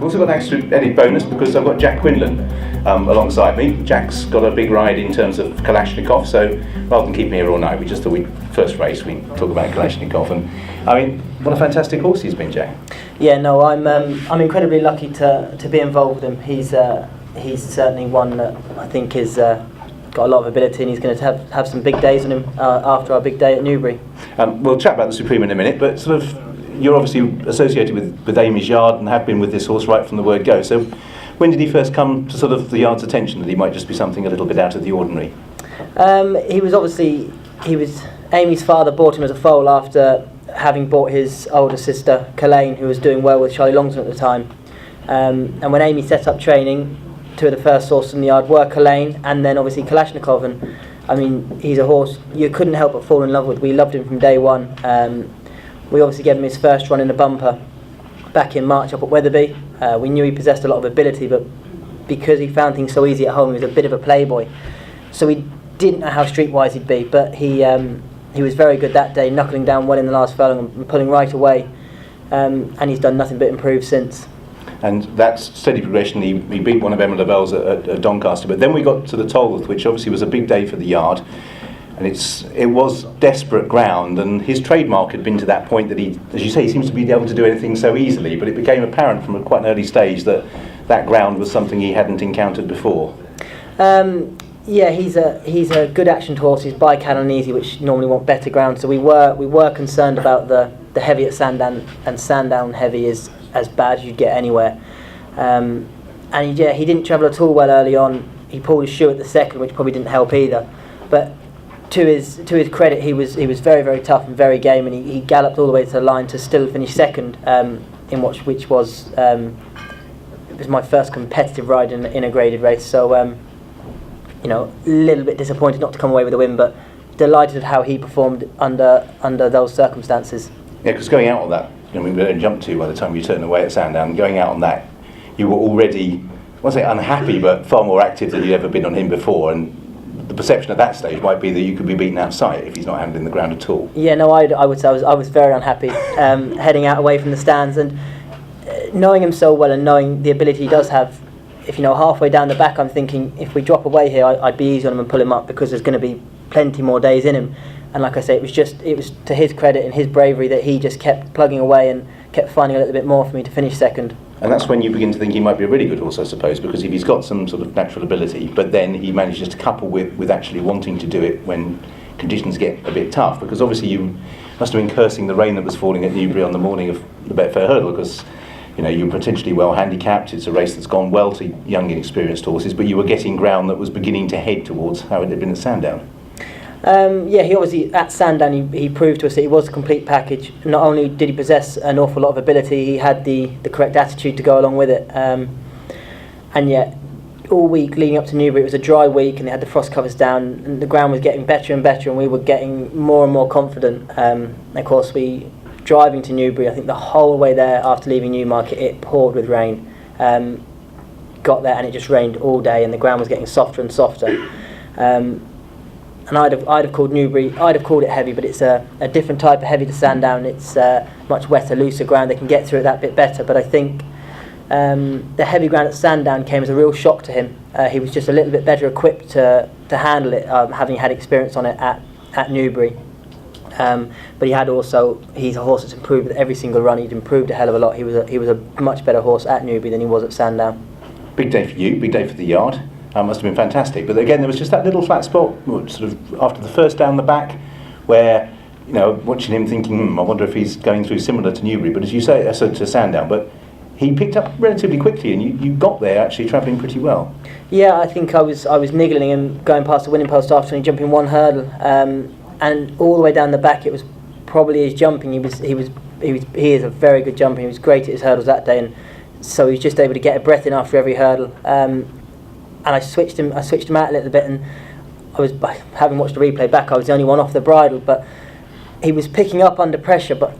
I've also got an extra added bonus because I've got Jack Quinlan alongside me. Jack's got a big ride in terms of Kalashnikov, so rather than keep me here all night, we just thought first race we'd talk about Kalashnikov. And I mean, what a fantastic horse he's been, Jack. Yeah, no, I'm incredibly lucky to be involved with him. He's certainly one that I think is got a lot of ability, and he's going to have some big days on him after our big day at Newbury. We'll chat about the Supreme in a minute, but sort of you're obviously associated with Amy's yard and have been with this horse right from the word go. So when did he first come to sort of the yard's attention that he might just be something a little bit out of the ordinary? He was Amy's father bought him as a foal after having bought his older sister Elaine, who was doing well with Charlie Longton at the time. And when Amy set up training, two of the first horses in the yard were Elaine and then obviously Kalashnikov. And I mean, he's a horse you couldn't help but fall in love with. We loved him from day one. We obviously gave him his first run in the bumper back in March up at Wetherby. We knew he possessed a lot of ability, but because he found things so easy at home, he was a bit of a playboy. So we didn't know how streetwise he'd be, but he was very good that day, knuckling down well in the last furlong and pulling right away. And he's done nothing but improve since. And that's steady progression. He beat one of Emma Lavell's at Doncaster, but then we got to the Tolworth, which obviously was a big day for the yard, and it was desperate ground, and his trademark had been to that point that he, as you say, he seems to be able to do anything so easily, but it became apparent from quite an early stage that ground was something he hadn't encountered before. Yeah, he's a good action horse. He's bi-cannon easy, which normally want better ground. So we were concerned about the heavy at Sandown, and Sandown heavy is as bad as you'd get anywhere. And he didn't travel at all well early on. He pulled his shoe at the second, which probably didn't help either. But to his credit, he was very, very tough and very game, and he galloped all the way to the line to still finish second which was it was my first competitive ride in a graded race. So a little bit disappointed not to come away with a win, but delighted at how he performed under those circumstances. Yeah, because going out on that, we were only jumped to by the time you turned away at Sandown. Going out on that, you were already, I won't say unhappy, but far more active than you'd ever been on him before. And the perception at that stage might be that you could be beaten outside if he's not handling the ground at all. Yeah, no, I would say I was very unhappy heading out away from the stands, and knowing him so well and knowing the ability he does have. If halfway down the back, I'm thinking if we drop away here, I'd be easy on him and pull him up, because there's going to be plenty more days in him. And like I say, it was to his credit and his bravery that he just kept plugging away and kept finding a little bit more for me to finish second. And that's when you begin to think he might be a really good horse, I suppose, because if he's got some sort of natural ability, but then he manages to couple with actually wanting to do it when conditions get a bit tough, because obviously you must have been cursing the rain that was falling at Newbury on the morning of the Betfair Hurdle, because you're potentially well handicapped. It's a race that's gone well to young inexperienced horses, but you were getting ground that was beginning to head towards how it had been at Sandown. He obviously, at Sandown, he proved to us that he was a complete package. Not only did he possess an awful lot of ability, he had the correct attitude to go along with it. And yet, all week leading up to Newbury, it was a dry week, and they had the frost covers down, and the ground was getting better and better, and we were getting more and more confident. Of course, driving to Newbury, I think the whole way there after leaving Newmarket, it poured with rain. Got there and it just rained all day, and the ground was getting softer and softer. And I'd have called Newbury, I'd have called it heavy, but it's a different type of heavy to Sandown. It's much wetter, looser ground. They can get through it that bit better. But I think the heavy ground at Sandown came as a real shock to him. He was just a little bit better equipped to handle it, having had experience on it at Newbury. But he's a horse that's improved with every single run. He'd improved a hell of a lot. He was a much better horse at Newbury than he was at Sandown. Big day for you, big day for the yard. Must have been fantastic. But again, there was just that little flat spot, sort of after the first down the back, where watching him thinking, I wonder if he's going through similar to Newbury. But as you say, to Sandown, but he picked up relatively quickly, and you got there actually travelling pretty well. Yeah, I think I was niggling him going past the winning post after only jumping one hurdle. And all the way down the back, it was probably his jumping. He is a very good jumper. He was great at his hurdles that day, and so he was just able to get a breath in after every hurdle. And I switched him out a little bit, and having watched the replay back, I was the only one off the bridle, but he was picking up under pressure, but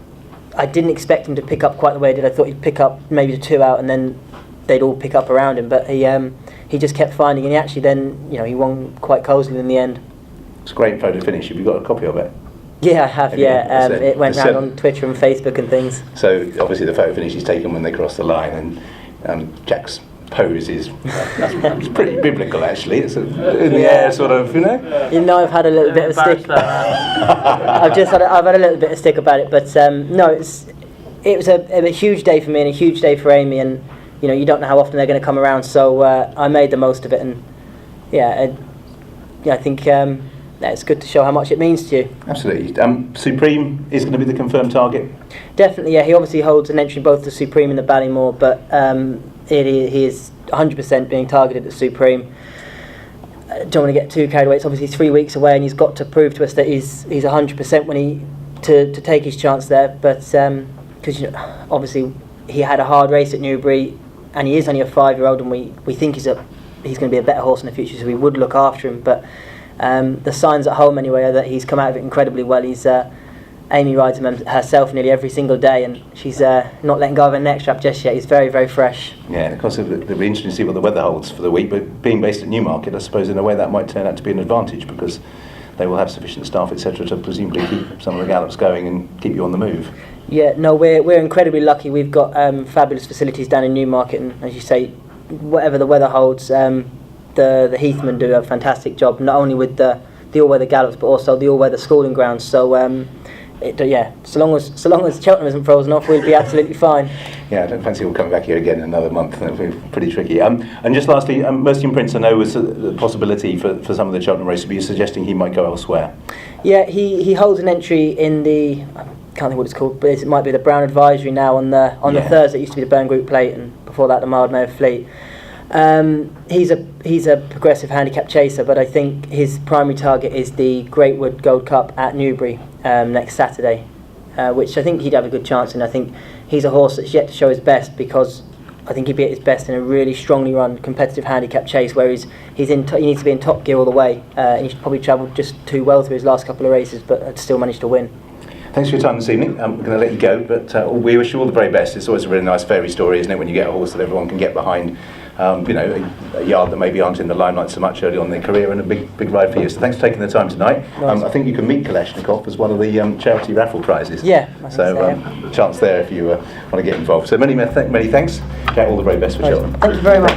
I didn't expect him to pick up quite the way I did. I thought he'd pick up maybe the two out, and then they'd all pick up around him, but he just kept finding, and he actually then he won quite cosily in the end. It's a great photo finish. Have you got a copy of it? Yeah, I have. It went round on Twitter and Facebook and things. So obviously the photo finish is taken when they cross the line, and Jack's pose is it's pretty biblical, actually. It's in the air, sort of, you know. You know, I've had a little bit of stick. I've had a little bit of stick about it, but no, it was a huge day for me and a huge day for Amy, and you know, you don't know how often they're going to come around, so I made the most of it, and I think it's good to show how much it means to you. Absolutely. Supreme is going to be the confirmed target? Definitely, yeah. He obviously holds an entry both to Supreme and the Ballymore, but he is 100% being targeted at Supreme. Don't want to get too carried away. It's obviously 3 weeks away, and he's got to prove to us that he's 100% when to take his chance there. But because obviously he had a hard race at Newbury, and he is only a 5-year-old, and we think he's going to be a better horse in the future, so we would look after him. But the signs at home anyway are that he's come out of it incredibly well. Amy rides him herself nearly every single day, and she's not letting go of her neck strap just yet. He's very, very fresh. Yeah, and of course it'll be interesting to see what the weather holds for the week, but being based at Newmarket, I suppose in a way that might turn out to be an advantage, because they will have sufficient staff, etc., to presumably keep some of the gallops going and keep you on the move. Yeah, no, we're incredibly lucky. We've got fabulous facilities down in Newmarket, and as you say, whatever the weather holds, the Heathmen do a fantastic job, not only with the all-weather gallops, but also the all-weather schooling grounds. So so long as Cheltenham isn't frozen off, we'll be absolutely fine. Yeah, I don't fancy we'll come back here again in another month. That'll be pretty tricky. And just lastly, Mercian Prince, I know, was a possibility for some of the Cheltenham races, but you're suggesting he might go elsewhere. Yeah, he holds an entry in the, I can't think what it's called, but it might be the Brown Advisory now on the Thursday. It used to be the Burn Group Plate, and before that the Mildmay Fleet. He's a progressive handicap chaser, but I think his primary target is the Greatwood Gold Cup at Newbury next Saturday, which I think he'd have a good chance in. I think he's a horse that's yet to show his best, because I think he'd be at his best in a really strongly run competitive handicap chase, where he needs to be in top gear all the way, and he's probably travelled just too well through his last couple of races, but still managed to win. Thanks for your time this evening. I'm going to let you go, but we wish you all the very best. It's always a really nice fairy story, isn't it, when you get a horse that everyone can get behind. A yard that maybe aren't in the limelight so much early on in their career, and a big ride for you. So thanks for taking the time tonight. Nice. I think you can meet Kalashnikov as one of the charity raffle prizes. Yeah. So chance there if you want to get involved. So many thanks. Jack, all the very best for Cheltenham. Thank you very much.